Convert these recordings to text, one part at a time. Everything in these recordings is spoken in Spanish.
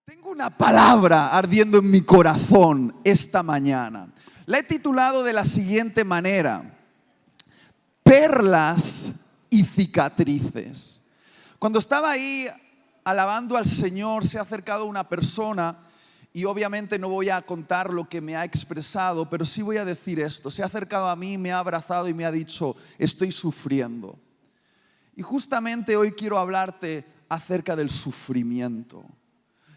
Tengo una palabra ardiendo en mi corazón esta mañana. La he titulado de la siguiente manera: perlas y cicatrices. Cuando estaba ahí alabando al Señor, se ha acercado una persona y obviamente no voy a contar lo que me ha expresado, pero sí voy a decir esto. Se ha acercado a mí, me ha abrazado y me ha dicho: estoy sufriendo. Y justamente hoy quiero hablarte acerca del sufrimiento.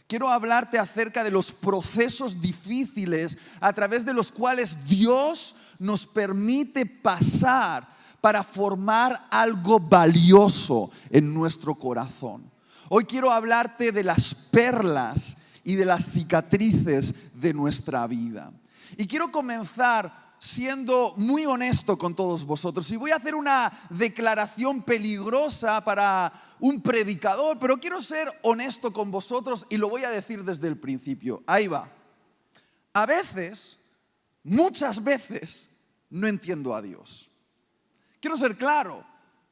Quiero hablarte acerca de los procesos difíciles a través de los cuales Dios nos permite pasar para formar algo valioso en nuestro corazón. Hoy quiero hablarte de las perlas y de las cicatrices de nuestra vida. Y quiero comenzar siendo muy honesto con todos vosotros. Y voy a hacer una declaración peligrosa para un predicador, pero quiero ser honesto con vosotros y lo voy a decir desde el principio. Ahí va. A veces, muchas veces, no entiendo a Dios. Quiero ser claro,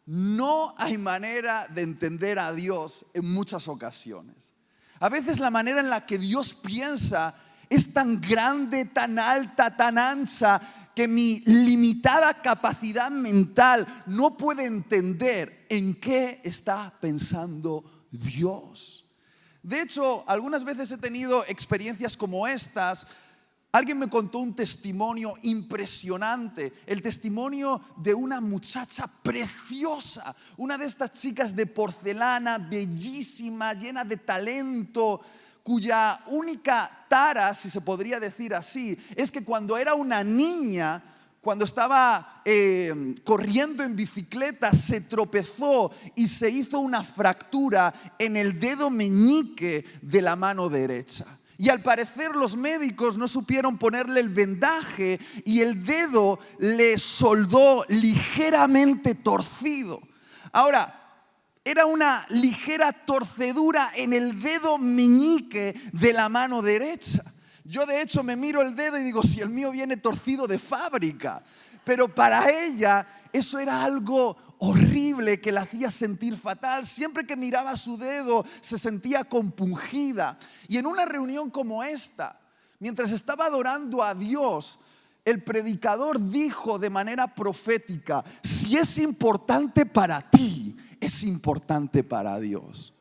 no hay manera de entender a Dios en muchas ocasiones. A veces la manera en la que Dios piensa es tan grande, tan alta, tan ancha, que mi limitada capacidad mental no puede entender en qué está pensando Dios. De hecho, algunas veces he tenido experiencias como estas. Alguien me contó un testimonio impresionante, el testimonio de una muchacha preciosa, una de estas chicas de porcelana, bellísima, llena de talento, cuya única tara, si se podría decir así, es que cuando era una niña, cuando estaba corriendo en bicicleta, se tropezó y se hizo una fractura en el dedo meñique de la mano derecha. Y al parecer los médicos no supieron ponerle el vendaje y el dedo le soldó ligeramente torcido. Ahora, era una ligera torcedura en el dedo meñique de la mano derecha. Yo de hecho me miro el dedo y digo, si el mío viene torcido de fábrica. Pero para ella eso era algo horrible que la hacía sentir fatal. Siempre que miraba su dedo se sentía compungida. Y en una reunión como esta, mientras estaba adorando a Dios, el predicador dijo de manera profética: si es importante para ti, es importante para Dios.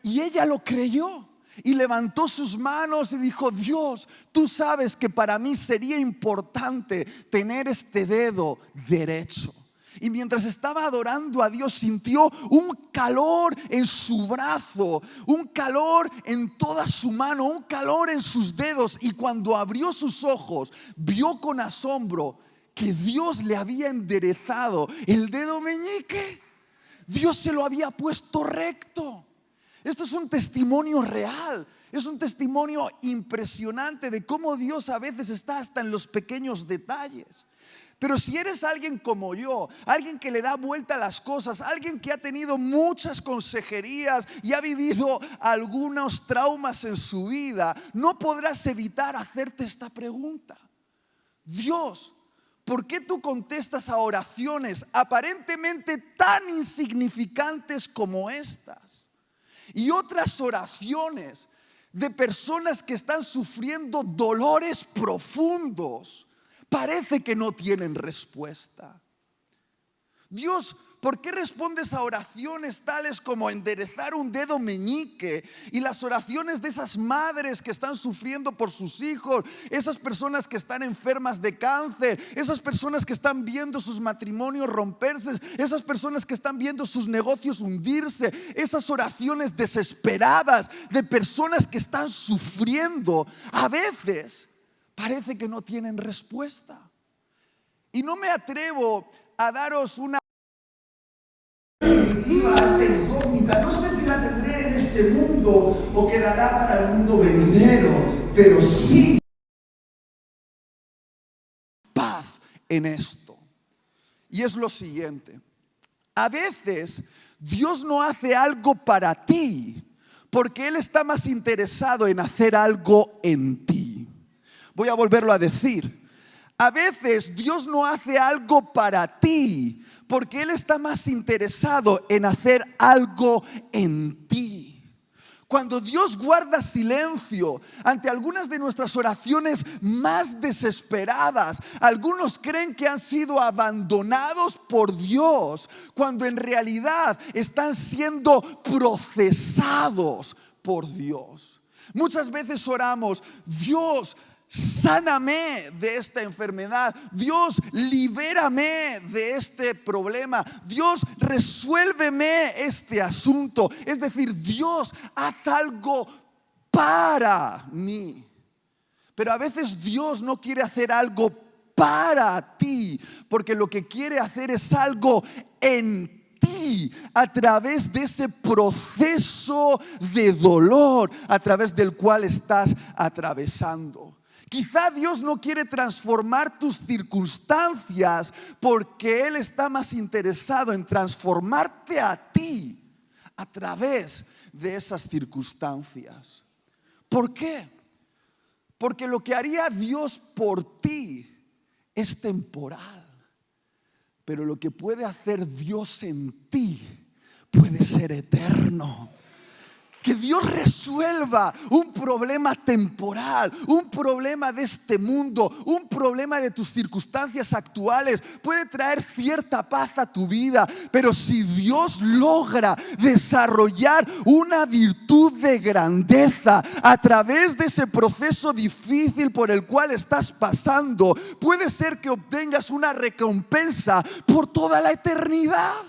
Y ella lo creyó y levantó sus manos y dijo: Dios, tú sabes que para mí sería importante tener este dedo derecho. Y mientras estaba adorando a Dios, sintió un calor en su brazo, un calor en toda su mano, un calor en sus dedos. Y cuando abrió sus ojos, vio con asombro que Dios le había enderezado el dedo meñique. Dios se lo había puesto recto. Esto es un testimonio real. Es un testimonio impresionante de cómo Dios a veces está hasta en los pequeños detalles. Pero si eres alguien como yo, alguien que le da vuelta a las cosas, alguien que ha tenido muchas consejerías y ha vivido algunos traumas en su vida, no podrás evitar hacerte esta pregunta: Dios, ¿por qué tú contestas a oraciones aparentemente tan insignificantes como estas? Y otras oraciones de personas que están sufriendo dolores profundos parece que no tienen respuesta. Dios, ¿por qué respondes a oraciones tales como enderezar un dedo meñique y las oraciones de esas madres que están sufriendo por sus hijos, esas personas que están enfermas de cáncer, esas personas que están viendo sus matrimonios romperse, esas personas que están viendo sus negocios hundirse, esas oraciones desesperadas de personas que están sufriendo? A veces parece que no tienen respuesta. Y no me atrevo a daros una definitiva a esta incógnita. No sé si la tendré en este mundo o quedará para el mundo venidero, pero sí paz en esto. Y es lo siguiente: a veces Dios no hace algo para ti porque Él está más interesado en hacer algo en ti. Voy a volverlo a decir. A veces Dios no hace algo para ti porque Él está más interesado en hacer algo en ti. Cuando Dios guarda silencio ante algunas de nuestras oraciones más desesperadas, algunos creen que han sido abandonados por Dios, cuando en realidad están siendo procesados por Dios. Muchas veces oramos: Dios, sáname de esta enfermedad. Dios, libérame de este problema. Dios, resuélveme este asunto. Es decir, Dios, haz algo para mí. Pero a veces Dios no quiere hacer algo para ti, porque lo que quiere hacer es algo en ti, a través de ese proceso de dolor a través del cual estás atravesando. Quizá Dios no quiere transformar tus circunstancias porque Él está más interesado en transformarte a ti a través de esas circunstancias. ¿Por qué? Porque lo que haría Dios por ti es temporal, pero lo que puede hacer Dios en ti puede ser eterno. Que Dios resuelva un problema temporal, un problema de este mundo, un problema de tus circunstancias actuales, puede traer cierta paz a tu vida. Pero si Dios logra desarrollar una virtud de grandeza a través de ese proceso difícil por el cual estás pasando, puede ser que obtengas una recompensa por toda la eternidad.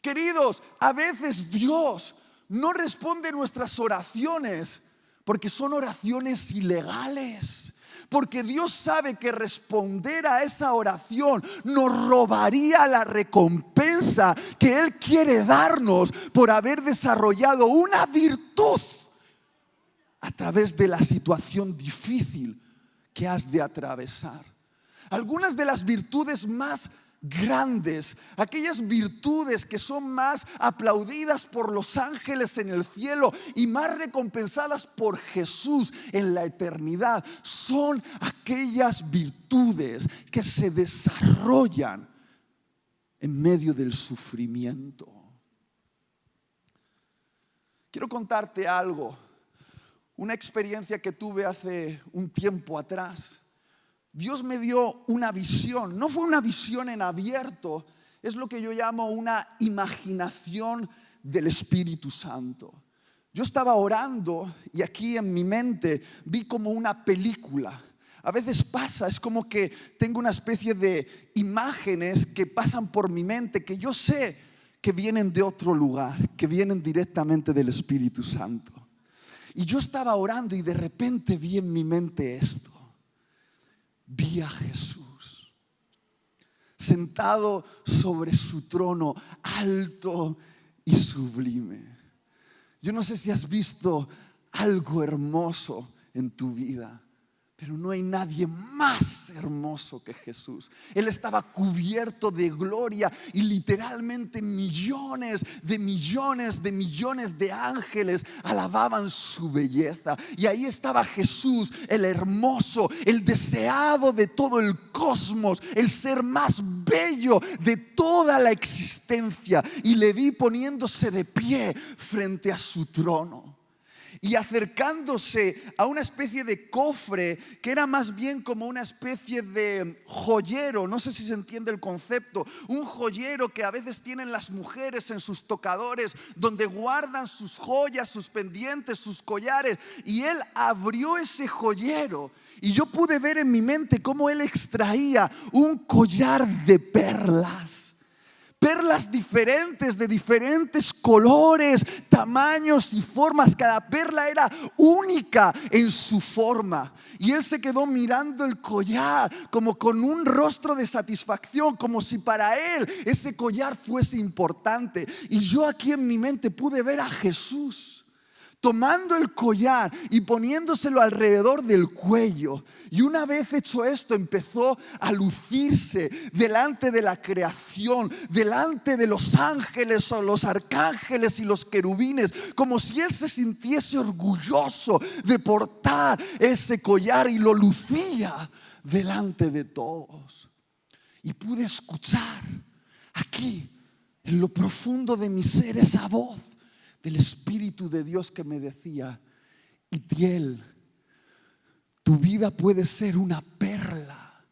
Queridos, a veces Dios no responde nuestras oraciones porque son oraciones ilegales. Porque Dios sabe que responder a esa oración nos robaría la recompensa que Él quiere darnos por haber desarrollado una virtud a través de la situación difícil que has de atravesar. Algunas de las virtudes más grandes, aquellas virtudes que son más aplaudidas por los ángeles en el cielo y más recompensadas por Jesús en la eternidad, son aquellas virtudes que se desarrollan en medio del sufrimiento. Quiero contarte algo, una experiencia que tuve hace un tiempo atrás. Dios me dio una visión, no fue una visión en abierto, es lo que yo llamo una imaginación del Espíritu Santo. Yo estaba orando y aquí en mi mente vi como una película. A veces pasa, es como que tengo una especie de imágenes que pasan por mi mente, que yo sé que vienen de otro lugar, que vienen directamente del Espíritu Santo. Y yo estaba orando y de repente vi en mi mente esto. Vi a Jesús sentado sobre su trono, alto y sublime. Yo no sé si has visto algo hermoso en tu vida, pero no hay nadie más hermoso que Jesús. Él estaba cubierto de gloria y literalmente millones de ángeles alababan su belleza. Y ahí estaba Jesús, el hermoso, el deseado de todo el cosmos, el ser más bello de toda la existencia. Y le vi poniéndose de pie frente a su trono. Y acercándose a una especie de cofre que era más bien como una especie de joyero, no sé si se entiende el concepto, un joyero que a veces tienen las mujeres en sus tocadores, donde guardan sus joyas, sus pendientes, sus collares. Y él abrió ese joyero y yo pude ver en mi mente cómo él extraía un collar de perlas. Perlas diferentes, de diferentes colores, tamaños y formas. Cada perla era única en su forma. Y él se quedó mirando el collar como con un rostro de satisfacción, como si para él ese collar fuese importante. Y yo aquí en mi mente pude ver a Jesús tomando el collar y poniéndoselo alrededor del cuello. Y una vez hecho esto, empezó a lucirse delante de la creación, delante de los ángeles o los arcángeles y los querubines, como si él se sintiese orgulloso de portar ese collar, y lo lucía delante de todos. Y pude escuchar aquí, en lo profundo de mi ser, esa voz del Espíritu de Dios que me decía: Itiel, tu vida puede ser una perla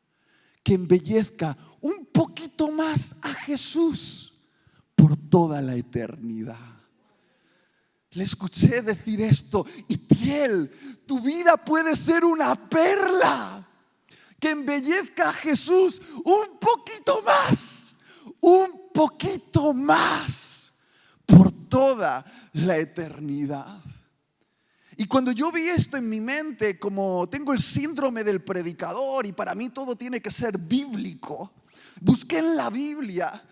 que embellezca un poquito más a Jesús por toda la eternidad. Le escuché decir esto: Itiel, tu vida puede ser una perla que embellezca a Jesús un poquito más por toda la eternidad. Y cuando yo vi esto en mi mente, como tengo el síndrome del predicador y para mí todo tiene que ser bíblico, busqué en la Biblia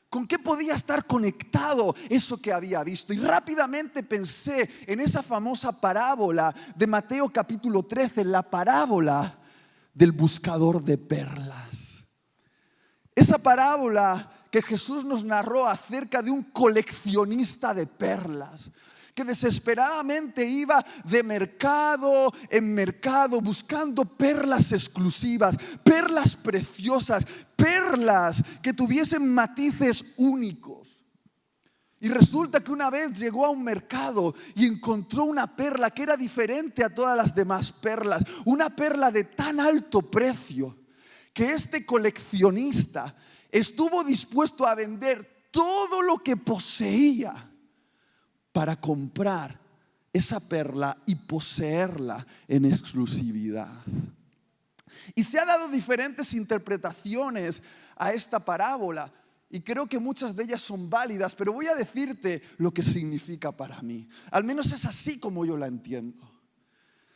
con qué podía estar conectado eso que había visto. Y rápidamente pensé en esa famosa parábola de Mateo capítulo 13, la parábola del buscador de perlas. Esa parábola que Jesús nos narró acerca de un coleccionista de perlas, que desesperadamente iba de mercado en mercado buscando perlas exclusivas, perlas preciosas, perlas que tuviesen matices únicos. Y resulta que una vez llegó a un mercado y encontró una perla que era diferente a todas las demás perlas, una perla de tan alto precio que este coleccionista estuvo dispuesto a vender todo lo que poseía para comprar esa perla y poseerla en exclusividad. Y se ha dado diferentes interpretaciones a esta parábola y creo que muchas de ellas son válidas, pero voy a decirte lo que significa para mí. Al menos es así como yo la entiendo.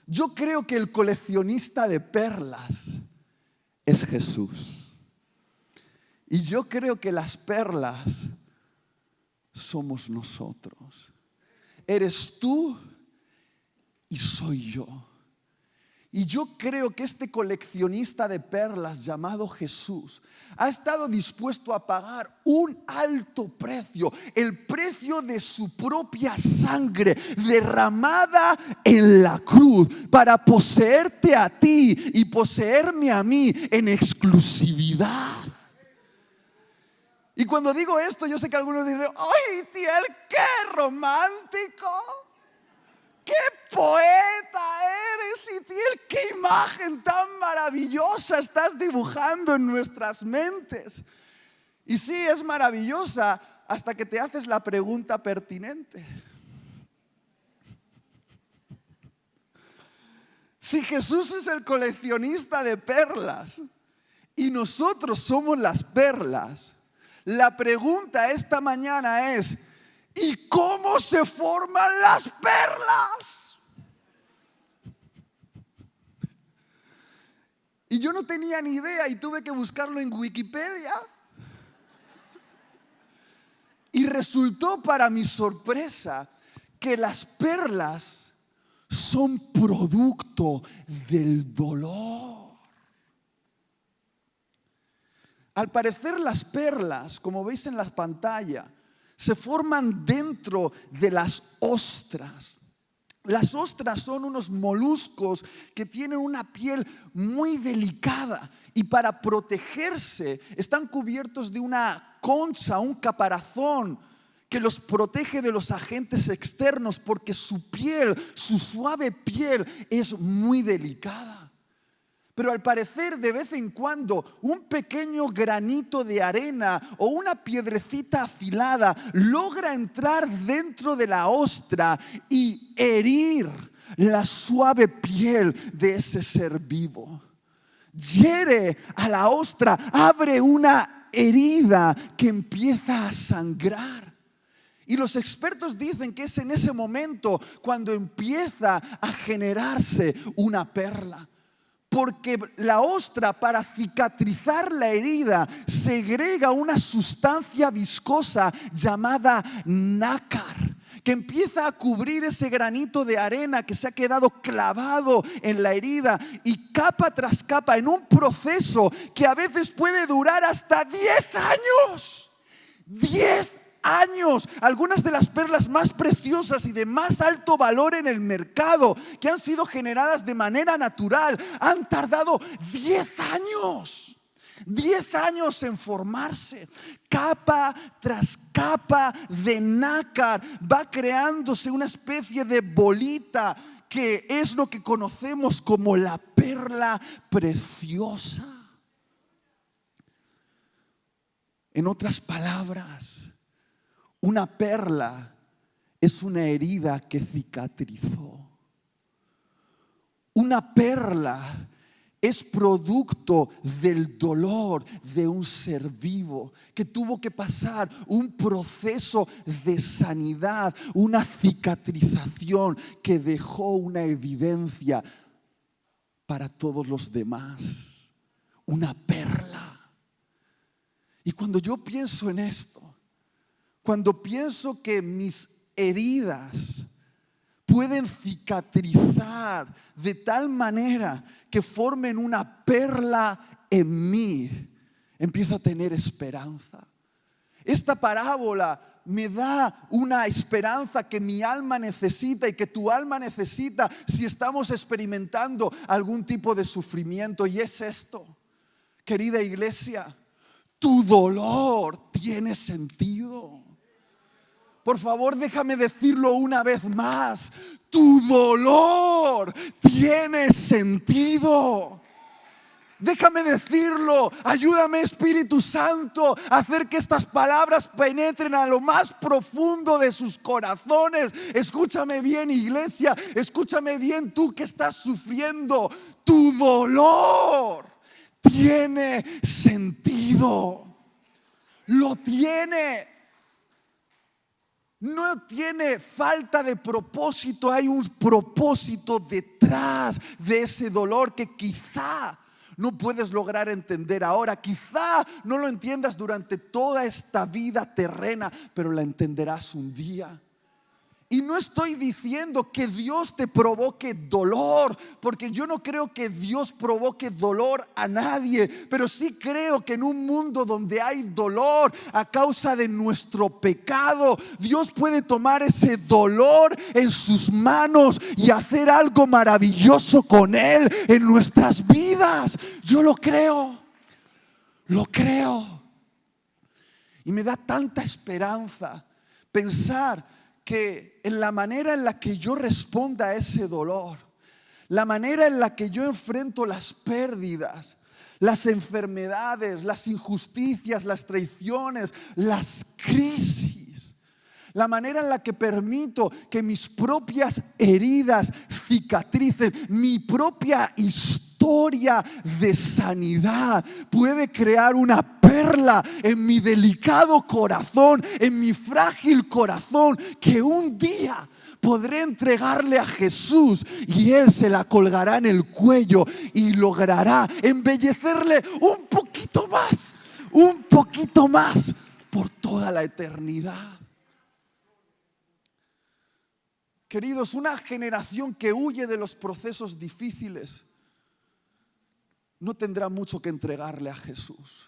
Yo creo que el coleccionista de perlas es Jesús. Y yo creo que las perlas somos nosotros. Eres tú y soy yo. Y yo creo que este coleccionista de perlas llamado Jesús ha estado dispuesto a pagar un alto precio, el precio de su propia sangre derramada en la cruz para poseerte a ti y poseerme a mí en exclusividad. Y cuando digo esto, yo sé que algunos dicen: ¡ay, Itiel, qué romántico! ¡Qué poeta eres, Itiel! ¡Qué imagen tan maravillosa estás dibujando en nuestras mentes! Y sí, es maravillosa hasta que te haces la pregunta pertinente. Si Jesús es el coleccionista de perlas y nosotros somos las perlas, la pregunta esta mañana es: ¿y cómo se forman las perlas? Y yo no tenía ni idea y tuve que buscarlo en Wikipedia. Y resultó, para mi sorpresa, que las perlas son producto del dolor. Al parecer, las perlas, como veis en la pantalla, se forman dentro de las ostras. Las ostras son unos moluscos que tienen una piel muy delicada y para protegerse están cubiertos de una concha, un caparazón que los protege de los agentes externos porque su piel, su suave piel es muy delicada. Pero al parecer, de vez en cuando, un pequeño granito de arena o una piedrecita afilada logra entrar dentro de la ostra y herir la suave piel de ese ser vivo. Hiere a la ostra, abre una herida que empieza a sangrar. Y los expertos dicen que es en ese momento cuando empieza a generarse una perla. Porque la ostra, para cicatrizar la herida, segrega una sustancia viscosa llamada nácar, que empieza a cubrir ese granito de arena que se ha quedado clavado en la herida, y capa tras capa, en un proceso que a veces puede durar hasta 10 años. 10 años. Algunas de las perlas más preciosas y de más alto valor en el mercado, que han sido generadas de manera natural, han tardado 10 años. 10 años en formarse. Capa tras capa de nácar va creándose una especie de bolita que es lo que conocemos como la perla preciosa. En otras palabras, una perla es una herida que cicatrizó. Una perla es producto del dolor de un ser vivo que tuvo que pasar un proceso de sanidad, una cicatrización que dejó una evidencia para todos los demás. Una perla. Y cuando yo pienso en esto, cuando pienso que mis heridas pueden cicatrizar de tal manera que formen una perla en mí, empiezo a tener esperanza. Esta parábola me da una esperanza que mi alma necesita y que tu alma necesita si estamos experimentando algún tipo de sufrimiento. Y es esto, querida iglesia, tu dolor tiene sentido. Por favor, déjame decirlo una vez más. Tu dolor tiene sentido. Déjame decirlo. Ayúdame, Espíritu Santo, a hacer que estas palabras penetren a lo más profundo de sus corazones. Escúchame bien, iglesia. Escúchame bien, tú que estás sufriendo. Tu dolor tiene sentido. Lo tiene. No tiene falta de propósito, hay un propósito detrás de ese dolor que quizá no puedes lograr entender ahora, quizá no lo entiendas durante toda esta vida terrena, pero la entenderás un día. Y no estoy diciendo que Dios te provoque dolor, porque yo no creo que Dios provoque dolor a nadie, pero sí creo que en un mundo donde hay dolor a causa de nuestro pecado, Dios puede tomar ese dolor en sus manos y hacer algo maravilloso con él en nuestras vidas. Yo lo creo. Y me da tanta esperanza pensar que en la manera en la que yo responda a ese dolor, la manera en la que yo enfrento las pérdidas, las enfermedades, las injusticias, las traiciones, las crisis, la manera en la que permito que mis propias heridas cicatricen, mi propia historia de sanidad puede crear una perla en mi delicado corazón, en mi frágil corazón, que un día podré entregarle a Jesús y Él se la colgará en el cuello y logrará embellecerle un poquito más por toda la eternidad. Queridos, una generación que huye de los procesos difíciles no tendrá mucho que entregarle a Jesús.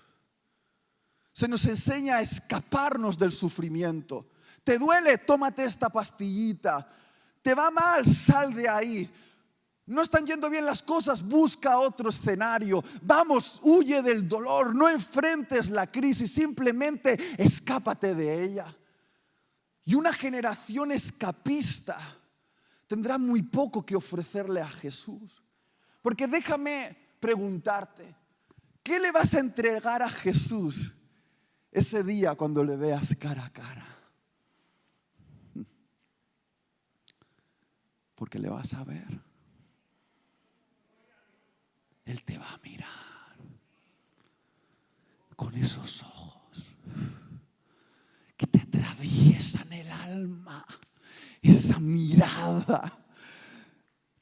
Se nos enseña a escaparnos del sufrimiento. ¿Te duele? Tómate esta pastillita. ¿Te va mal? Sal de ahí. ¿No están yendo bien las cosas? Busca otro escenario. Vamos, huye del dolor. No enfrentes la crisis, simplemente escápate de ella. Y una generación escapista tendrá muy poco que ofrecerle a Jesús. Porque déjame preguntarte, ¿qué le vas a entregar a Jesús ese día cuando le veas cara a cara? Porque le vas a ver. Él te va a mirar con esos ojos que te atraviesan el alma, esa mirada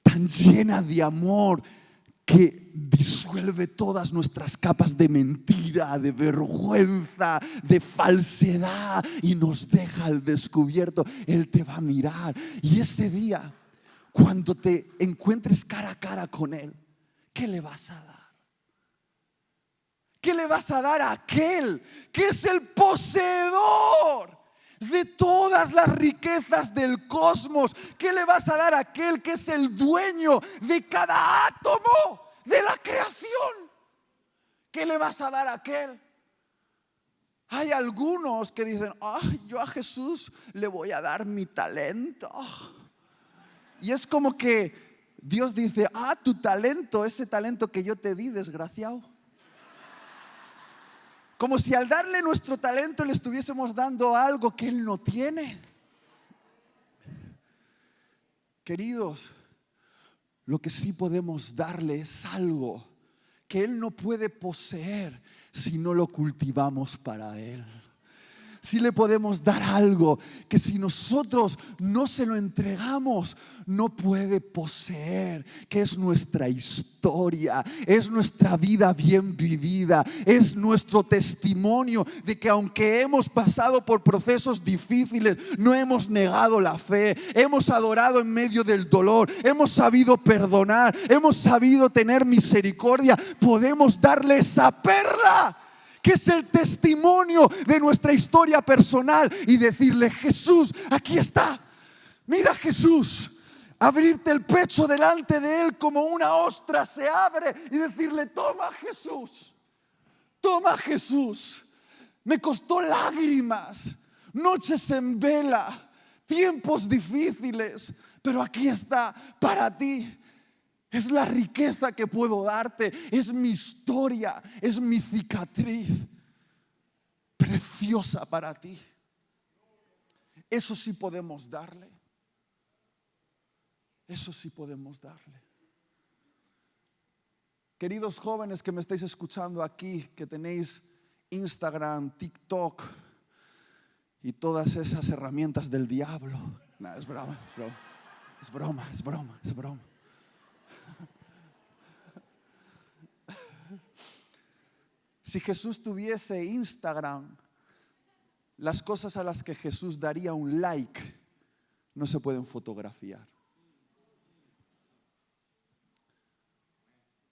tan llena de amor que disuelve todas nuestras capas de mentira, de vergüenza, de falsedad y nos deja al descubierto. Él te va a mirar y ese día, cuando te encuentres cara a cara con Él, ¿qué le vas a dar? ¿Qué le vas a dar a aquel que es el poseedor de todas las riquezas del cosmos? ¿Qué le vas a dar a aquel que es el dueño de cada átomo de la creación? ¿qué le vas a dar a aquel? Hay algunos que dicen, yo a Jesús le voy a dar mi talento. Y es como que Dios dice, tu talento, ese talento que yo te di, desgraciado. Como si al darle nuestro talento le estuviésemos dando algo que Él no tiene. Queridos, lo que sí podemos darle es algo que Él no puede poseer si no lo cultivamos para Él. Sí le podemos dar algo que si nosotros no se lo entregamos, no puede poseer, que es nuestra historia, es nuestra vida bien vivida, es nuestro testimonio de que aunque hemos pasado por procesos difíciles, no hemos negado la fe, hemos adorado en medio del dolor, hemos sabido perdonar, hemos sabido tener misericordia, podemos darle esa perla que es el testimonio de nuestra historia personal y decirle, Jesús, aquí está. Mira, Jesús, abrirte el pecho delante de Él como una ostra se abre y decirle, toma, Jesús, toma, Jesús. Me costó lágrimas, noches en vela, tiempos difíciles, pero aquí está para ti. Es la riqueza que puedo darte, es mi historia, es mi cicatriz preciosa para ti. Eso sí podemos darle. Eso sí podemos darle. Queridos jóvenes que me estáis escuchando aquí, que tenéis Instagram, TikTok y todas esas herramientas del diablo. No, es broma, es broma, es broma, es broma, es broma. Si Jesús tuviese Instagram, las cosas a las que Jesús daría un like no se pueden fotografiar.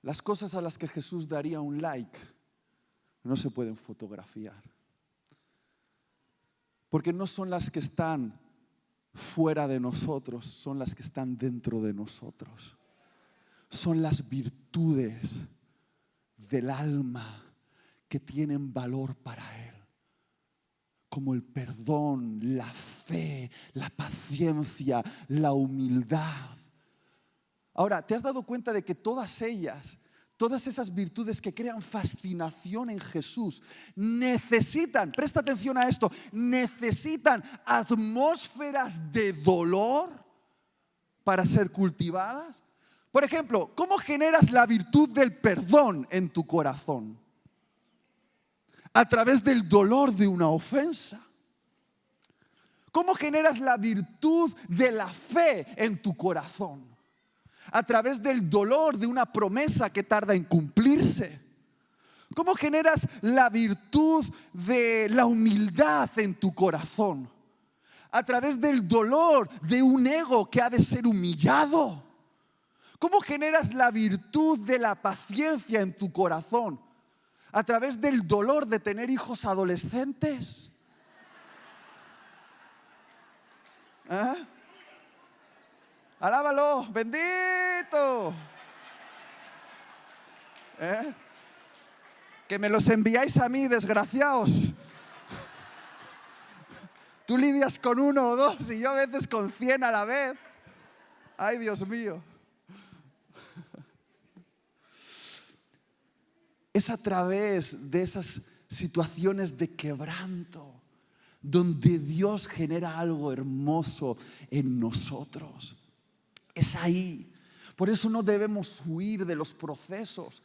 Las cosas a las que Jesús daría un like no se pueden fotografiar. Porque no son las que están fuera de nosotros, son las que están dentro de nosotros. Son las virtudes del alma que tienen valor para Él, como el perdón, la fe, la paciencia, la humildad. Ahora, ¿te has dado cuenta de que todas ellas, todas esas virtudes que crean fascinación en Jesús, necesitan, presta atención a esto, necesitan atmósferas de dolor para ser cultivadas? Por ejemplo, ¿cómo generas la virtud del perdón en tu corazón? A través del dolor de una ofensa. ¿Cómo generas la virtud de la fe en tu corazón? A través del dolor de una promesa que tarda en cumplirse. ¿Cómo generas la virtud de la humildad en tu corazón? A través del dolor de un ego que ha de ser humillado. ¿Cómo generas la virtud de la paciencia en tu corazón? A través del dolor de tener hijos adolescentes. Alábalo, bendito. Que me los enviáis a mí, desgraciados. Tú lidias con 1 o 2 y yo a veces con 100 a la vez. Ay, Dios mío. Es a través de esas situaciones de quebranto donde Dios genera algo hermoso en nosotros. Es ahí. Por eso no debemos huir de los procesos.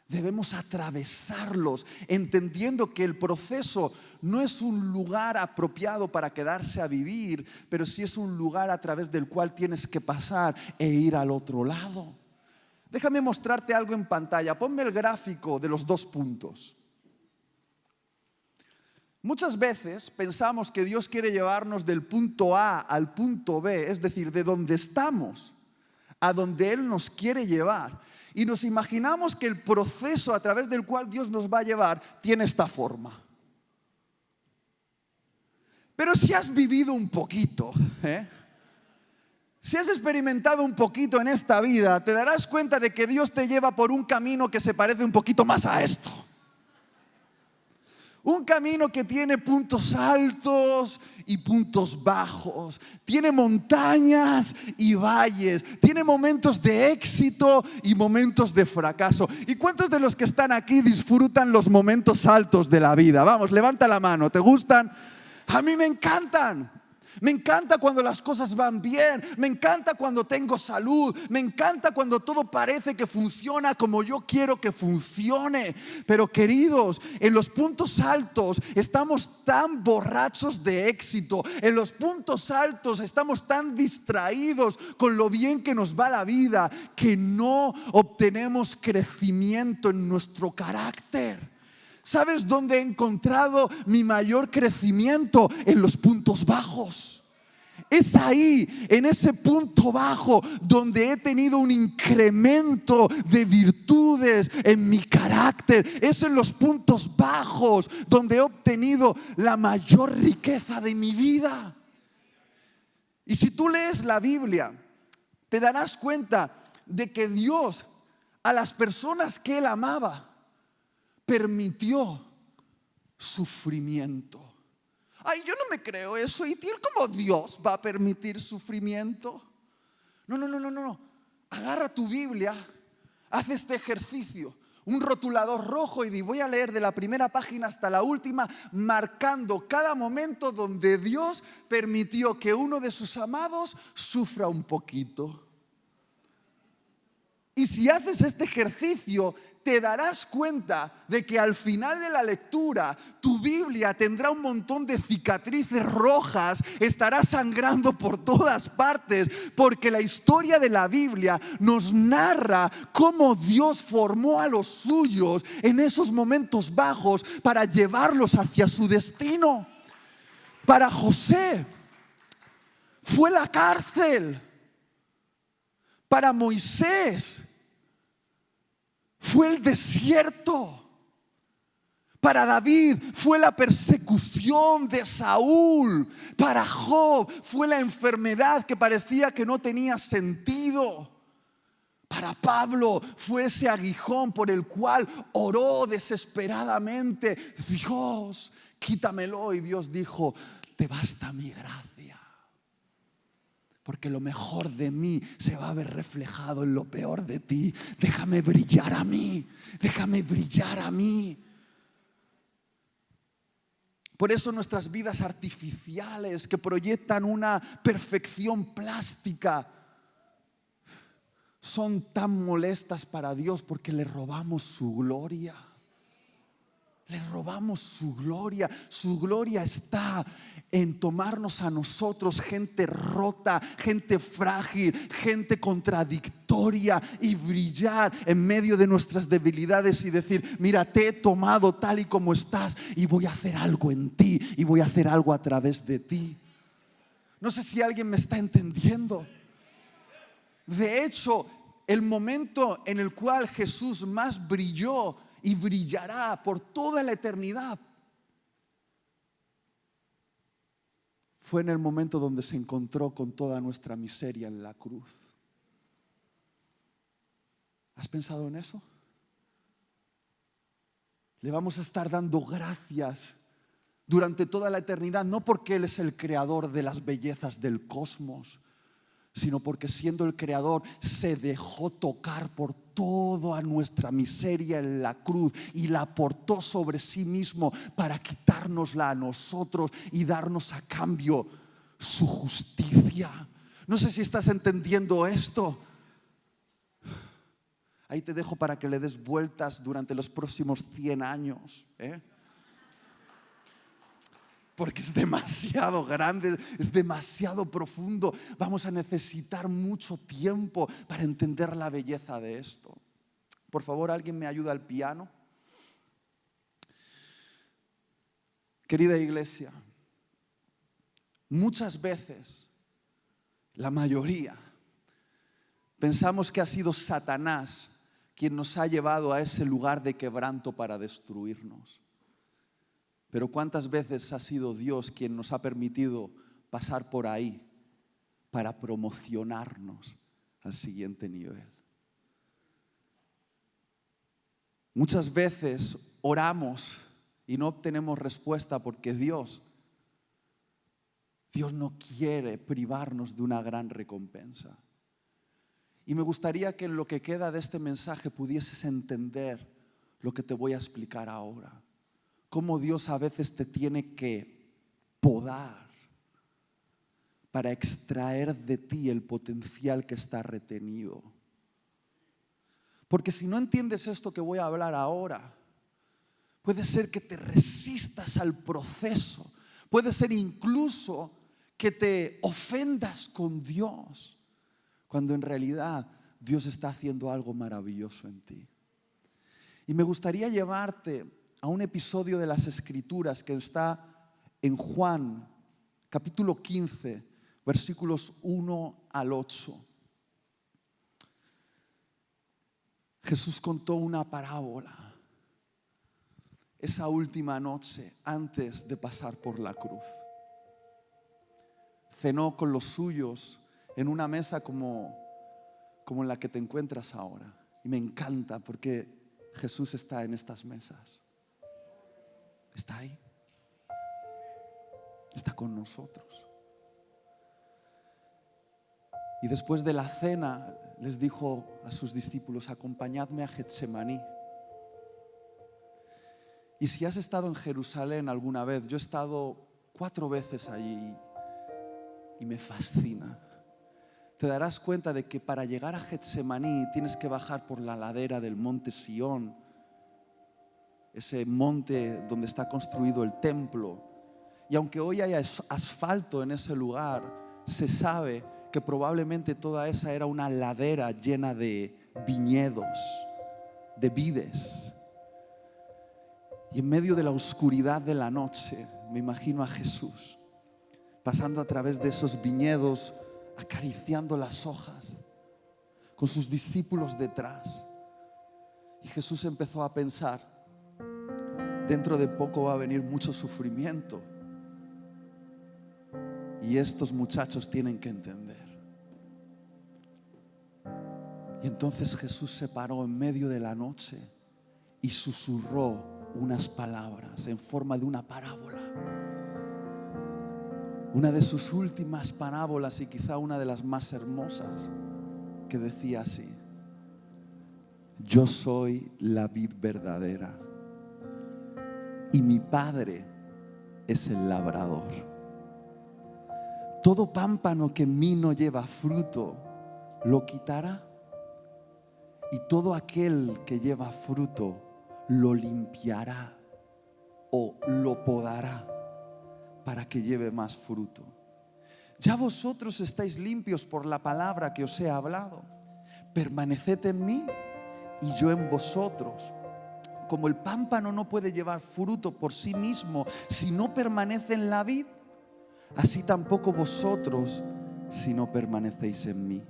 Debemos atravesarlos, entendiendo que el proceso no es un lugar apropiado para quedarse a vivir, pero sí es un lugar a través del cual tienes que pasar e ir al otro lado. Déjame mostrarte algo en pantalla. Ponme el gráfico de los 2 puntos. Muchas veces pensamos que Dios quiere llevarnos del punto A al punto B, es decir, de donde estamos a donde Él nos quiere llevar. Y nos imaginamos que el proceso a través del cual Dios nos va a llevar tiene esta forma. Pero si has vivido un poquito, si has experimentado un poquito en esta vida, te darás cuenta de que Dios te lleva por un camino que se parece un poquito más a esto. Un camino que tiene puntos altos y puntos bajos. Tiene montañas y valles. Tiene momentos de éxito y momentos de fracaso. ¿Y cuántos de los que están aquí disfrutan los momentos altos de la vida? Vamos, levanta la mano. ¿Te gustan? A mí me encantan. Me encanta cuando las cosas van bien, me encanta cuando tengo salud, me encanta cuando todo parece que funciona como yo quiero que funcione. Pero queridos, en los puntos altos estamos tan borrachos de éxito, en los puntos altos estamos tan distraídos con lo bien que nos va la vida, que no obtenemos crecimiento en nuestro carácter. ¿Sabes dónde he encontrado mi mayor crecimiento? En los puntos bajos. Es ahí, en ese punto bajo, donde he tenido un incremento de virtudes en mi carácter. Es en los puntos bajos donde he obtenido la mayor riqueza de mi vida. Y si tú lees la Biblia, te darás cuenta de que Dios, a las personas que Él amaba, permitió sufrimiento. Ay, yo no me creo eso. ¿Y él como Dios va a permitir sufrimiento? No. Agarra tu Biblia, haz este ejercicio, un rotulador rojo y di, voy a leer de la primera página hasta la última, marcando cada momento donde Dios permitió que uno de sus amados sufra un poquito. Y si haces este ejercicio, te darás cuenta de que al final de la lectura tu Biblia tendrá un montón de cicatrices rojas, estará sangrando por todas partes, porque la historia de la Biblia nos narra cómo Dios formó a los suyos en esos momentos bajos para llevarlos hacia su destino. Para José fue la cárcel. Para Moisés fue el desierto. Para David fue la persecución de Saúl. Para Job fue la enfermedad que parecía que no tenía sentido. Para Pablo fue ese aguijón por el cual oró desesperadamente: Dios, quítamelo. Y Dios dijo: te basta mi gracia, porque lo mejor de mí se va a ver reflejado en lo peor de ti. Déjame brillar a mí, déjame brillar a mí. Por eso nuestras vidas artificiales que proyectan una perfección plástica son tan molestas para Dios, porque le robamos su gloria. Le robamos su gloria. Su gloria está en tomarnos a nosotros, gente rota, gente frágil, gente contradictoria, y brillar en medio de nuestras debilidades y decir: mira, te he tomado tal y como estás y voy a hacer algo en ti y voy a hacer algo a través de ti. No sé si alguien me está entendiendo. De hecho, el momento en el cual Jesús más brilló y brillará por toda la eternidad fue en el momento donde se encontró con toda nuestra miseria en la cruz. ¿Has pensado en eso? Le vamos a estar dando gracias durante toda la eternidad, no porque Él es el creador de las bellezas del cosmos, sino porque siendo el creador se dejó tocar por toda nuestra miseria en la cruz y la portó sobre sí mismo para quitárnosla a nosotros y darnos a cambio su justicia. No sé si estás entendiendo esto. Ahí te dejo para que le des vueltas durante los próximos 100 años, porque es demasiado grande, es demasiado profundo. Vamos a necesitar mucho tiempo para entender la belleza de esto. Por favor, ¿alguien me ayuda al piano? Querida iglesia, muchas veces, la mayoría, pensamos que ha sido Satanás quien nos ha llevado a ese lugar de quebranto para destruirnos. Pero ¿cuántas veces ha sido Dios quien nos ha permitido pasar por ahí para promocionarnos al siguiente nivel? Muchas veces oramos y no obtenemos respuesta porque Dios no quiere privarnos de una gran recompensa. Y me gustaría que en lo que queda de este mensaje pudieses entender lo que te voy a explicar ahora. Cómo Dios a veces te tiene que podar para extraer de ti el potencial que está retenido. Porque si no entiendes esto que voy a hablar ahora, puede ser que te resistas al proceso. Puede ser incluso que te ofendas con Dios, cuando en realidad Dios está haciendo algo maravilloso en ti. Y me gustaría llevarte a un episodio de las Escrituras que está en Juan, capítulo 15, versículos 1 al 8. Jesús contó una parábola esa última noche antes de pasar por la cruz. Cenó con los suyos en una mesa como en la que te encuentras ahora. Y me encanta porque Jesús está en estas mesas. Está ahí. Está con nosotros. Y después de la cena les dijo a sus discípulos: acompañadme a Getsemaní. Y si has estado en Jerusalén alguna vez, yo he estado 4 veces allí y me fascina. Te darás cuenta de que para llegar a Getsemaní tienes que bajar por la ladera del monte Sión, ese monte donde está construido el templo. Y aunque hoy haya asfalto en ese lugar, se sabe que probablemente toda esa era una ladera llena de viñedos, de vides. Y en medio de la oscuridad de la noche, me imagino a Jesús pasando a través de esos viñedos, acariciando las hojas, con sus discípulos detrás. Y Jesús empezó a pensar: dentro de poco va a venir mucho sufrimiento. Y estos muchachos tienen que entender. Y entonces Jesús se paró en medio de la noche y susurró unas palabras en forma de una parábola. Una de sus últimas parábolas y quizá una de las más hermosas, que decía así: yo soy la vid verdadera y mi Padre es el labrador. Todo pámpano que en mí no lleva fruto lo quitará, y todo aquel que lleva fruto lo limpiará o lo podará para que lleve más fruto. Ya vosotros estáis limpios por la palabra que os he hablado. Permaneced en mí y yo en vosotros. Como el pámpano no puede llevar fruto por sí mismo si no permanece en la vid, así tampoco vosotros si no permanecéis en mí.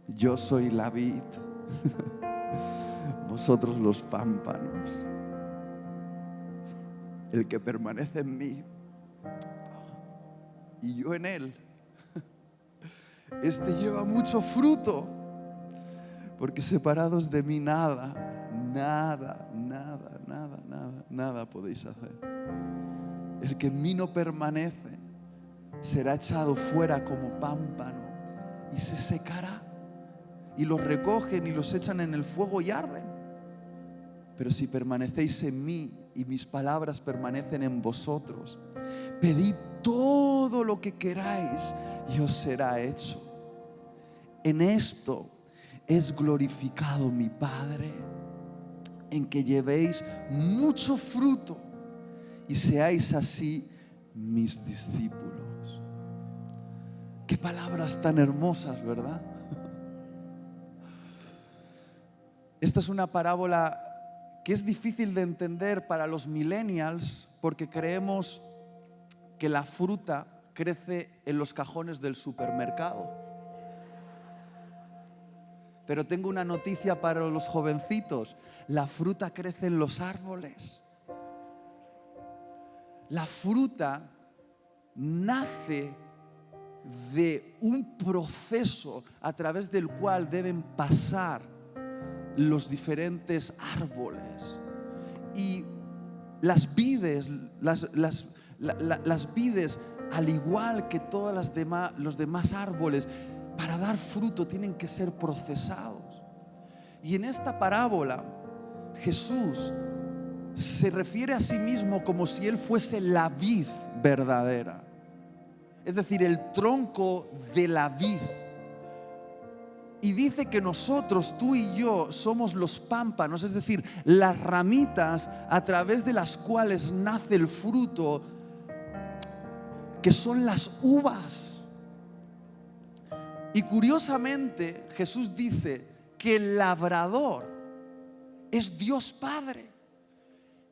Yo soy la vid, vosotros los pámpanos. El que permanece en mí y yo en él, este lleva mucho fruto, porque separados de mí nada podéis hacer. El que en mí no permanece será echado fuera como pámpano y se secará, y los recogen y los echan en el fuego y arden. Pero si permanecéis en mí y mis palabras permanecen en vosotros, pedid todo lo que queráis y os será hecho. En esto es glorificado mi Padre, en que llevéis mucho fruto y seáis así mis discípulos. Qué palabras tan hermosas, ¿verdad? Esta es una parábola que es difícil de entender para los millennials, porque creemos que la fruta crece en los cajones del supermercado. Pero tengo una noticia para los jovencitos: la fruta crece en los árboles. La fruta nace de un proceso a través del cual deben pasar los diferentes árboles. Y las vides, las vides, al igual que todos los demás árboles, para dar fruto tienen que ser procesados. Y en esta parábola Jesús se refiere a sí mismo como si Él fuese la vid verdadera, es decir, el tronco de la vid. Y dice que nosotros, tú y yo, somos los pámpanos, es decir, las ramitas a través de las cuales nace el fruto, que son las uvas. Y curiosamente Jesús dice que el labrador es Dios Padre.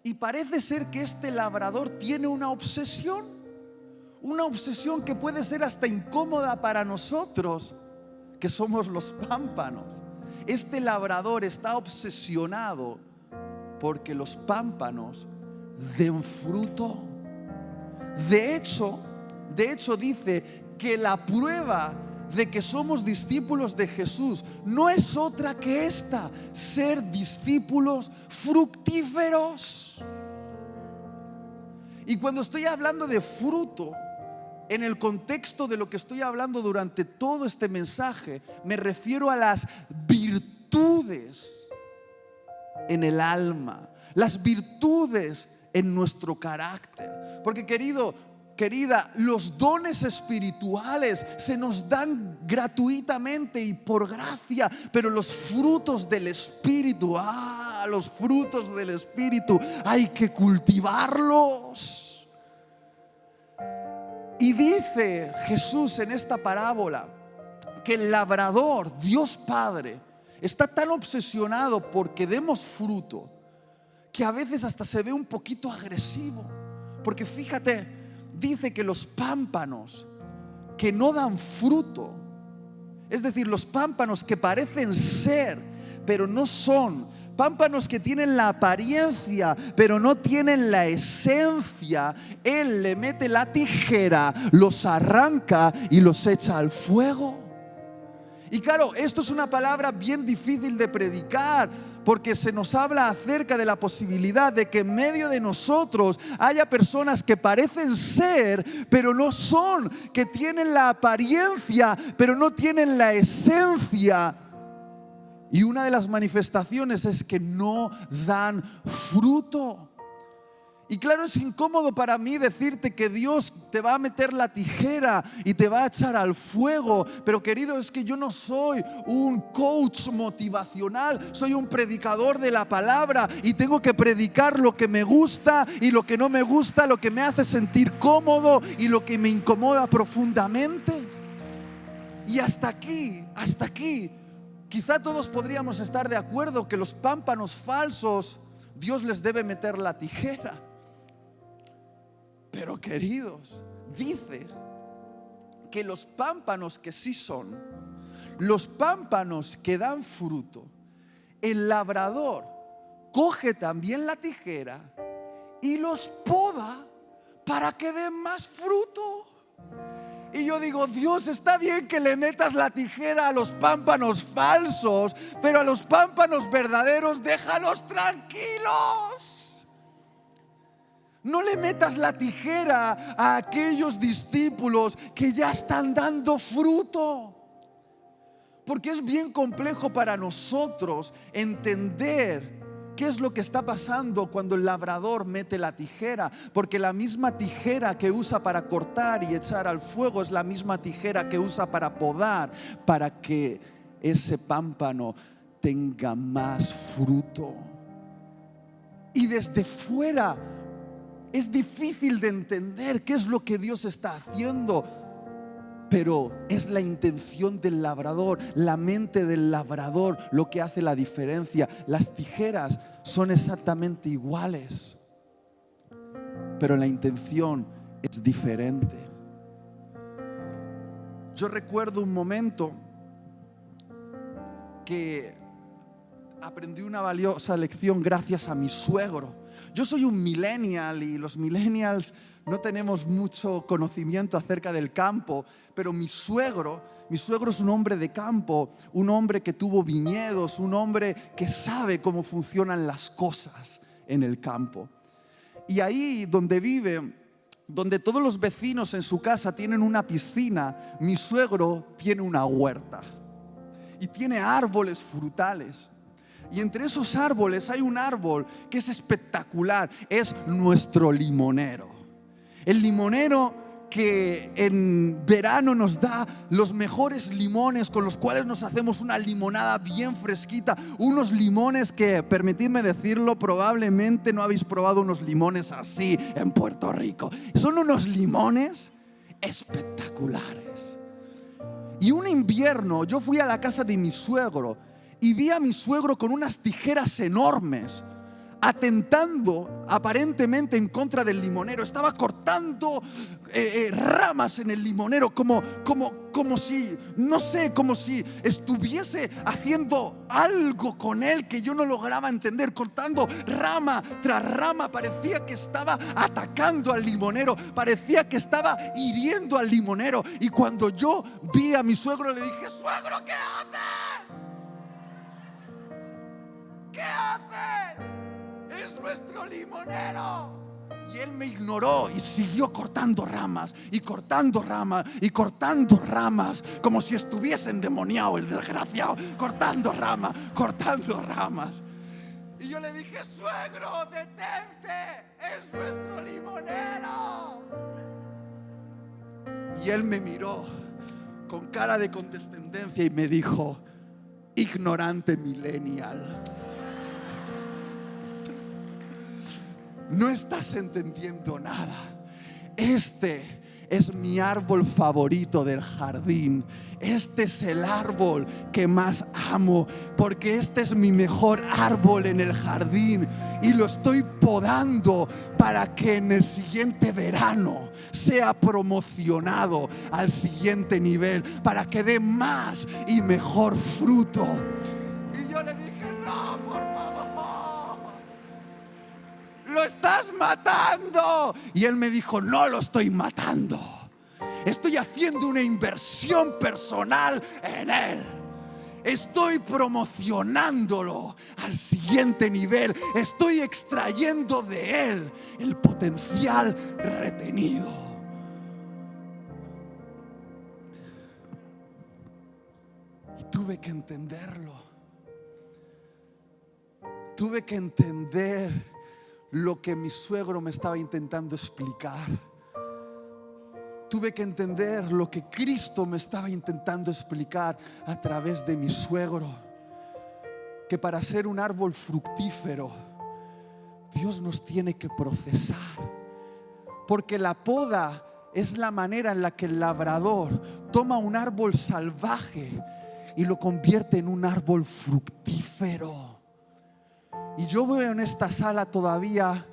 Y parece ser que este labrador tiene una obsesión que puede ser hasta incómoda para nosotros, que somos los pámpanos. Este labrador está obsesionado porque los pámpanos den fruto. De hecho dice que la prueba de que somos discípulos de Jesús no es otra que esta: ser discípulos fructíferos. Y cuando estoy hablando de fruto, en el contexto de lo que estoy hablando durante todo este mensaje, me refiero a las virtudes en el alma, las virtudes en nuestro carácter. Porque querida, los dones espirituales se nos dan gratuitamente y por gracia, pero los frutos del Espíritu, los frutos del Espíritu hay que cultivarlos. Y dice Jesús en esta parábola que el labrador, Dios Padre, está tan obsesionado porque demos fruto que a veces hasta se ve un poquito agresivo. Porque fíjate, dice que los pámpanos que no dan fruto, es decir, los pámpanos que parecen ser pero no son, pámpanos que tienen la apariencia pero no tienen la esencia, Él le mete la tijera, los arranca y los echa al fuego. Y claro, esto es una palabra bien difícil de predicar, porque se nos habla acerca de la posibilidad de que en medio de nosotros haya personas que parecen ser, pero no son, que tienen la apariencia, pero no tienen la esencia. Y una de las manifestaciones es que no dan fruto. Y claro, es incómodo para mí decirte que Dios te va a meter la tijera y te va a echar al fuego. Pero querido, es que yo no soy un coach motivacional, soy un predicador de la palabra y tengo que predicar lo que me gusta y lo que no me gusta, lo que me hace sentir cómodo y lo que me incomoda profundamente. Y hasta aquí, quizá todos podríamos estar de acuerdo que los pámpanos falsos, Dios les debe meter la tijera. Pero queridos, dice que los pámpanos que sí son, los pámpanos que dan fruto, el labrador coge también la tijera y los poda para que den más fruto. Y yo digo, Dios, está bien que le metas la tijera a los pámpanos falsos, pero a los pámpanos verdaderos déjalos tranquilos. No le metas la tijera a aquellos discípulos que ya están dando fruto. Porque es bien complejo para nosotros entender qué es lo que está pasando cuando el labrador mete la tijera. Porque la misma tijera que usa para cortar y echar al fuego es la misma tijera que usa para podar, para que ese pámpano tenga más fruto. Y desde fuera es difícil de entender qué es lo que Dios está haciendo, pero es la intención del labrador, la mente del labrador lo que hace la diferencia. Las tijeras son exactamente iguales, pero la intención es diferente. Yo recuerdo un momento que aprendí una valiosa lección gracias a mi suegro. Yo soy un millennial y los millennials no tenemos mucho conocimiento acerca del campo, pero mi suegro es un hombre de campo, un hombre que tuvo viñedos, un hombre que sabe cómo funcionan las cosas en el campo. Y ahí donde vive, donde todos los vecinos en su casa tienen una piscina, mi suegro tiene una huerta y tiene árboles frutales. Y entre esos árboles hay un árbol que es espectacular, es nuestro limonero. El limonero que en verano nos da los mejores limones con los cuales nos hacemos una limonada bien fresquita. Unos limones que, permitidme decirlo, probablemente no habéis probado unos limones así en Puerto Rico. Son unos limones espectaculares. Y un invierno yo fui a la casa de mi suegro y vi a mi suegro con unas tijeras enormes, atentando aparentemente en contra del limonero. Estaba cortando ramas en el limonero como si, no sé, como si estuviese haciendo algo con él que yo no lograba entender. Cortando rama tras rama, parecía que estaba atacando al limonero, parecía que estaba hiriendo al limonero. Y cuando yo vi a mi suegro le dije: suegro, ¿qué haces? ¿Qué haces? Es nuestro limonero. Y él me ignoró y siguió cortando ramas y cortando ramas y cortando ramas, como si estuviese endemoniado el desgraciado, cortando ramas. Y yo le dije: suegro, detente, es nuestro limonero. Y él me miró con cara de condescendencia y me dijo: ignorante millennial, no estás entendiendo nada. Este es mi árbol favorito del jardín. Este es el árbol que más amo, porque este es mi mejor árbol en el jardín y lo estoy podando para que en el siguiente verano sea promocionado al siguiente nivel, para que dé más y mejor fruto. Y yo le dije: no, por favor, lo estás matando. Y él me dijo: no lo estoy matando, estoy haciendo una inversión personal en él. Estoy promocionándolo al siguiente nivel. Estoy extrayendo de él el potencial retenido. Y tuve que entenderlo. Tuve que entender lo que mi suegro me estaba intentando explicar. Tuve que entender lo que Cristo me estaba intentando explicar a través de mi suegro. Que para ser un árbol fructífero, Dios nos tiene que procesar. Porque la poda es la manera en la que el labrador toma un árbol salvaje y lo convierte en un árbol fructífero. Y yo veo en esta sala todavía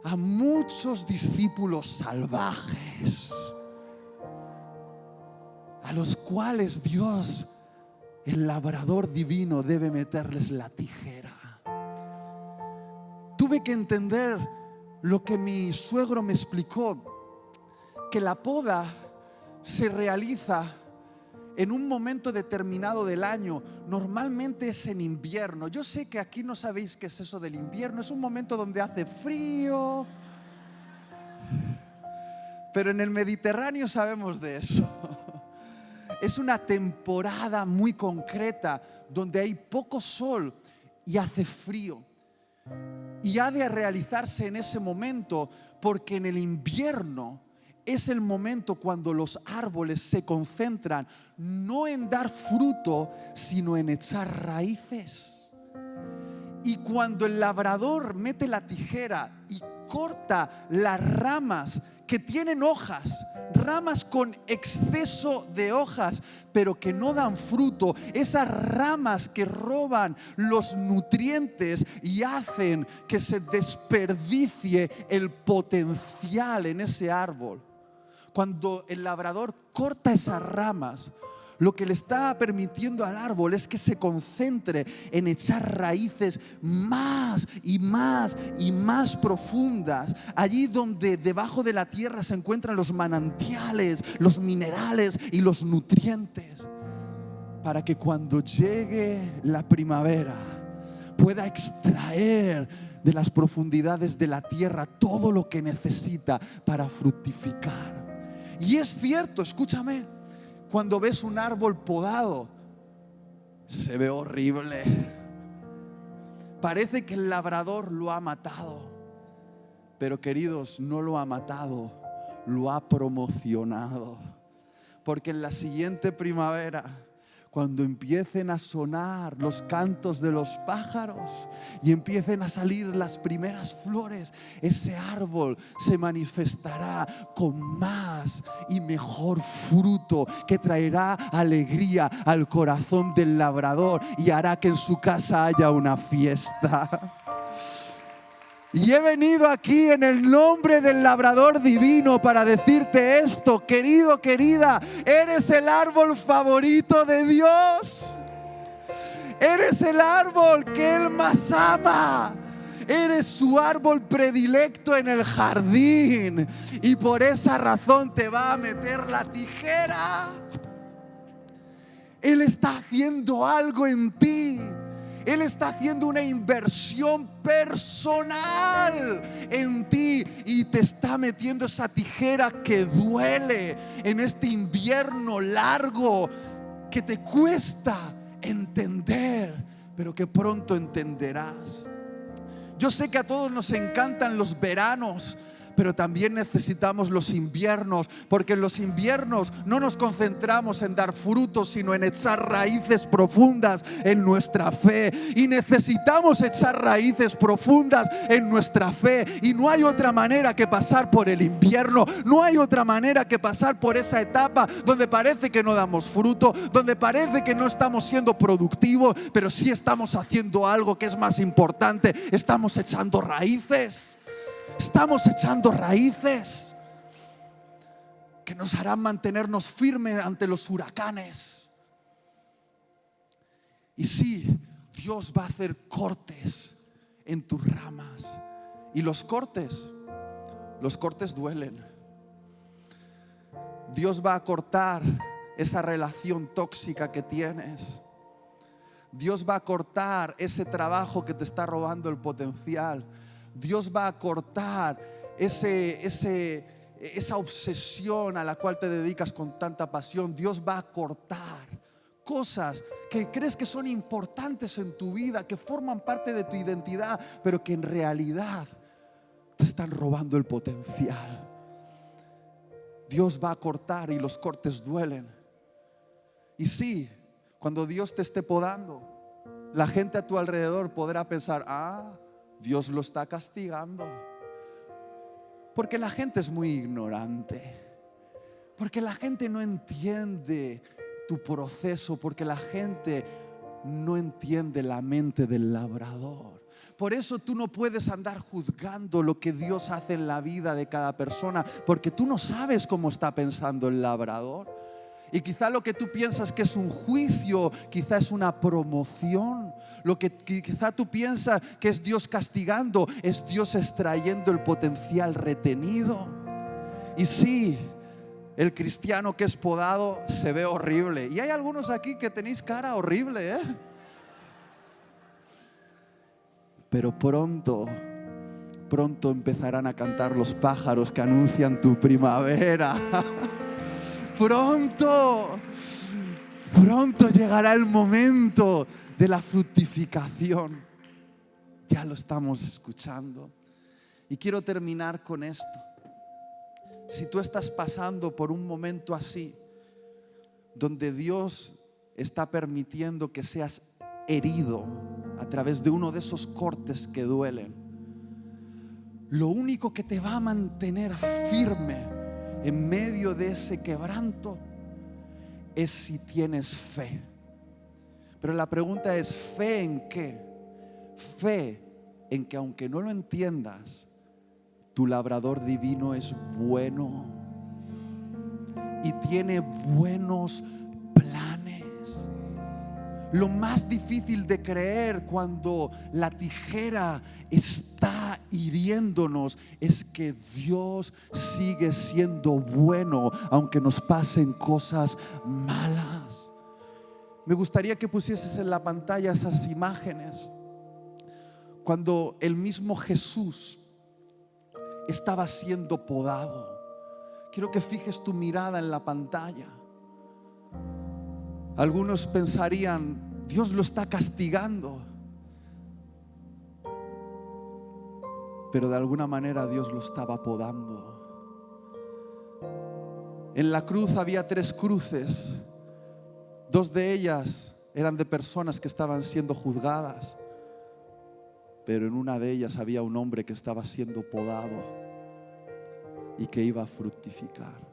a muchos discípulos salvajes, a los cuales Dios, el labrador divino, debe meterles la tijera. Tuve que entender lo que mi suegro me explicó, que la poda se realiza en un momento determinado del año. Normalmente es en invierno. Yo sé que aquí no sabéis qué es eso del invierno. Es un momento donde hace frío, pero en el Mediterráneo sabemos de eso. Es una temporada muy concreta donde hay poco sol y hace frío. Y ha de realizarse en ese momento, porque en el invierno es el momento cuando los árboles se concentran no en dar fruto, sino en echar raíces. Y cuando el labrador mete la tijera y corta las ramas que tienen hojas, ramas con exceso de hojas, pero que no dan fruto, esas ramas que roban los nutrientes y hacen que se desperdicie el potencial en ese árbol. Cuando el labrador corta esas ramas, lo que le está permitiendo al árbol es que se concentre en echar raíces más y más y más profundas, allí donde debajo de la tierra se encuentran los manantiales, los minerales y los nutrientes, para que cuando llegue la primavera pueda extraer de las profundidades de la tierra todo lo que necesita para fructificar. Y es cierto, escúchame, cuando ves un árbol podado, se ve horrible. Parece que el labrador lo ha matado. Pero queridos, no lo ha matado, lo ha promocionado. Porque en la siguiente primavera, cuando empiecen a sonar los cantos de los pájaros y empiecen a salir las primeras flores, ese árbol se manifestará con más y mejor fruto, que traerá alegría al corazón del labrador y hará que en su casa haya una fiesta. Y he venido aquí en el nombre del labrador divino para decirte esto, querido, querida, eres el árbol favorito de Dios. Eres el árbol que Él más ama. Eres su árbol predilecto en el jardín. Y por esa razón te va a meter la tijera. Él está haciendo algo en ti. Él está haciendo una inversión personal en ti y te está metiendo esa tijera que duele en este invierno largo que te cuesta entender, pero que pronto entenderás. Yo sé que a todos nos encantan los veranos, pero también necesitamos los inviernos, porque en los inviernos no nos concentramos en dar frutos, sino en echar raíces profundas en nuestra fe. Y necesitamos echar raíces profundas en nuestra fe. Y no hay otra manera que pasar por el invierno. No hay otra manera que pasar por esa etapa donde parece que no damos fruto, donde parece que no estamos siendo productivos, pero sí estamos haciendo algo que es más importante. Estamos echando raíces. Estamos echando raíces que nos harán mantenernos firmes ante los huracanes. Y sí, Dios va a hacer cortes en tus ramas. Y los cortes duelen. Dios va a cortar esa relación tóxica que tienes. Dios va a cortar ese trabajo que te está robando el potencial. Dios va a cortar esa obsesión a la cual te dedicas con tanta pasión. Dios va a cortar cosas que crees que son importantes en tu vida, que forman parte de tu identidad, pero que en realidad te están robando el potencial. Dios va a cortar y los cortes duelen. Y sí, cuando Dios te esté podando, la gente a tu alrededor podrá pensar: Dios lo está castigando. Porque la gente es muy ignorante. Porque la gente no entiende tu proceso. Porque la gente no entiende la mente del labrador. Por eso tú no puedes andar juzgando lo que Dios hace en la vida de cada persona, porque tú no sabes cómo está pensando el labrador. Y quizá lo que tú piensas que es un juicio, quizá es una promoción. Lo que quizá tú piensas que es Dios castigando, es Dios extrayendo el potencial retenido. Y sí, el cristiano que es podado se ve horrible. Y hay algunos aquí que tenéis cara horrible, Pero pronto empezarán a cantar los pájaros que anuncian tu primavera. Pronto llegará el momento de la fructificación. Ya lo estamos escuchando. Y quiero terminar con esto. Si tú estás pasando por un momento así, donde Dios está permitiendo que seas herido a través de uno de esos cortes que duelen, lo único que te va a mantener firme en medio de ese quebranto es si tienes fe. Pero la pregunta es: ¿fe en qué? Fe en que aunque no lo entiendas, tu labrador divino es bueno y tiene buenos planes. Lo más difícil de creer cuando la tijera está hiriéndonos es que Dios sigue siendo bueno aunque nos pasen cosas malas. Me gustaría que pusieses en la pantalla esas imágenes. cuando el mismo Jesús estaba siendo podado. Quiero que fijes tu mirada en la pantalla. Algunos pensarían, Dios lo está castigando. Pero de alguna manera Dios lo estaba podando. En la cruz había 3 cruces. 2 de ellas eran de personas que estaban siendo juzgadas. Pero en una de ellas había un hombre que estaba siendo podado y que iba a fructificar.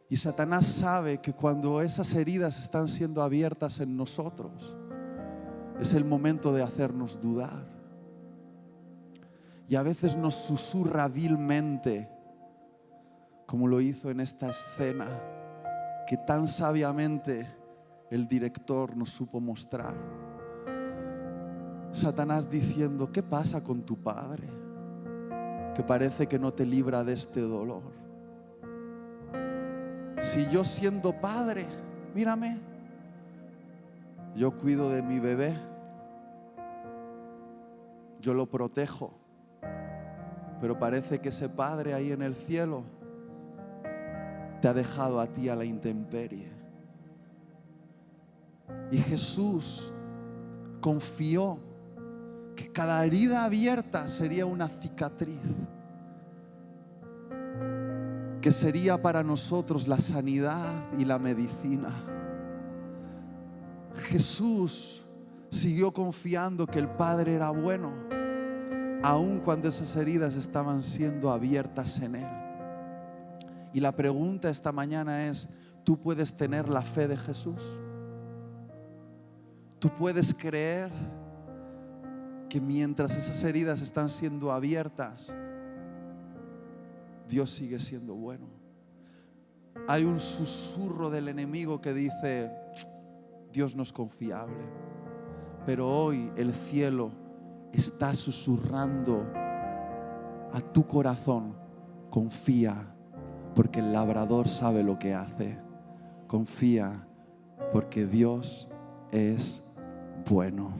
Y Satanás sabe que cuando esas heridas están siendo abiertas en nosotros, es el momento de hacernos dudar. Y a veces nos susurra vilmente, como lo hizo en esta escena, que tan sabiamente el director nos supo mostrar. Satanás diciendo, ¿qué pasa con tu padre? Que parece que no te libra de este dolor. Si yo siendo padre, mírame, yo cuido de mi bebé, yo lo protejo, pero parece que ese padre ahí en el cielo te ha dejado a ti a la intemperie. Y Jesús confió que cada herida abierta sería una cicatriz, que sería para nosotros la sanidad y la medicina. Jesús siguió confiando que el Padre era bueno, aun cuando esas heridas estaban siendo abiertas en Él. Y la pregunta esta mañana es, ¿tú puedes tener la fe de Jesús? ¿Tú puedes creer que mientras esas heridas están siendo abiertas, Dios sigue siendo bueno? Hay un susurro del enemigo que dice, Dios no es confiable. Pero hoy el cielo está susurrando a tu corazón, confía, porque el labrador sabe lo que hace. Confía, porque Dios es bueno.